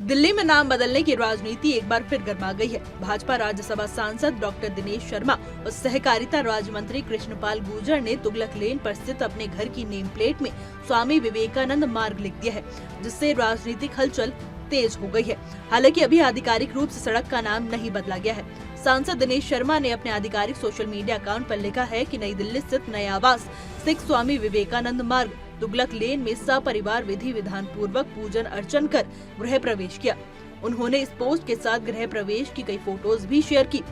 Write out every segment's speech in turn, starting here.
दिल्ली में नाम बदलने की राजनीति एक बार फिर गर्मा गई है। भाजपा राज्यसभा सांसद डॉक्टर दिनेश शर्मा और सहकारिता राज्य मंत्री कृष्णपाल गुर्जर ने तुगलक लेन पर स्थित अपने घर की नेम प्लेट में स्वामी विवेकानंद मार्ग लिख दिया है, जिससे राजनीतिक हलचल तेज हो गई है। हालांकि अभी आधिकारिक रूप से सड़क का नाम नहीं बदला गया है। सांसद दिनेश शर्मा ने अपने आधिकारिक सोशल मीडिया अकाउंट पर लिखा है कि नई दिल्ली स्थित नए आवास सिख स्वामी विवेकानंद मार्ग तुगलक लेन में सपरिवार विधि विधान पूर्वक पूजन अर्चन कर गृह प्रवेश किया। उन्होंने इस पोस्ट के साथ गृह प्रवेश की कई फोटोज भी शेयर की।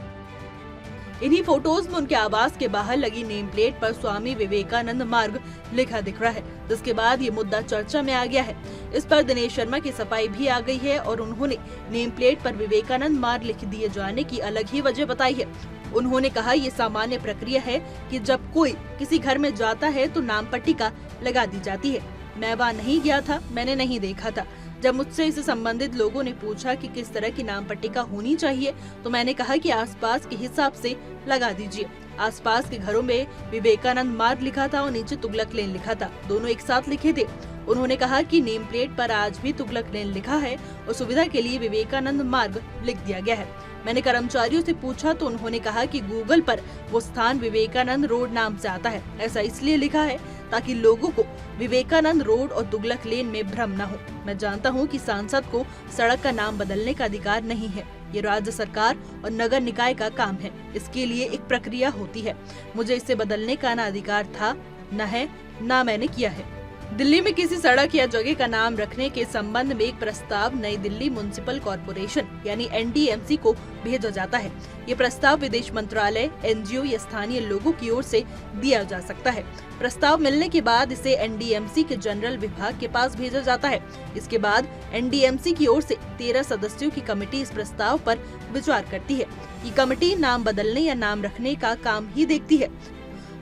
इन्हीं फोटोज में उनके आवास के बाहर लगी नेम प्लेट पर स्वामी विवेकानंद मार्ग लिखा दिख रहा है, जिसके बाद ये मुद्दा चर्चा में आ गया है। इस पर दिनेश शर्मा की सफाई भी आ गई है और उन्होंने नेम प्लेट पर विवेकानंद मार्ग लिख दिए जाने की अलग ही वजह बताई है। उन्होंने कहा, ये सामान्य प्रक्रिया है कि जब कोई किसी घर में जाता है तो नाम पट्टिका लगा दी जाती है। मैं वहाँ नहीं गया था, मैंने नहीं देखा था। जब मुझसे इससे संबंधित लोगों ने पूछा कि किस तरह की नाम पट्टिका होनी चाहिए, तो मैंने कहा कि आसपास के हिसाब से लगा दीजिए। आसपास के घरों में विवेकानंद मार्ग लिखा था और नीचे तुगलक लेन लिखा था, दोनों एक साथ लिखे थे। उन्होंने कहा कि नेम प्लेट पर आज भी तुगलक लेन लिखा है और सुविधा के लिए विवेकानंद मार्ग लिख दिया गया है। मैंने कर्मचारियों से पूछा तो उन्होंने कहा कि गूगल पर वो स्थान विवेकानंद रोड नाम से आता है। ऐसा इसलिए लिखा है ताकि लोगों को विवेकानंद रोड और तुगलक लेन में भ्रम न हो। मैं जानता हूं कि सांसद को सड़क का नाम बदलने का अधिकार नहीं है। ये राज्य सरकार और नगर निकाय का काम है। इसके लिए एक प्रक्रिया होती है। मुझे इसे बदलने का न अधिकार था, न है, न मैंने किया है। दिल्ली में किसी सड़क या जगह का नाम रखने के संबंध में एक प्रस्ताव नई दिल्ली म्युनिसिपल कॉर्पोरेशन यानी NDMC को भेजा जाता है। ये प्रस्ताव विदेश मंत्रालय, NGO या स्थानीय लोगों की ओर से दिया जा सकता है। प्रस्ताव मिलने के बाद इसे NDMC के जनरल विभाग के पास भेजा जाता है। इसके बाद NDMC की ओर से 13 सदस्यों की कमेटी इस प्रस्ताव पर विचार करती है। ये कमेटी नाम बदलने या नाम रखने का काम ही देखती है।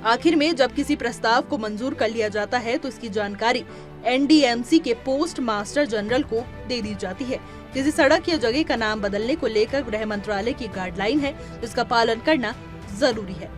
आखिर में जब किसी प्रस्ताव को मंजूर कर लिया जाता है तो इसकी जानकारी NDMC के पोस्ट मास्टर जनरल को दे दी जाती है। किसी सड़क या जगह का नाम बदलने को लेकर गृह मंत्रालय की गाइडलाइन है, जिसका पालन करना जरूरी है।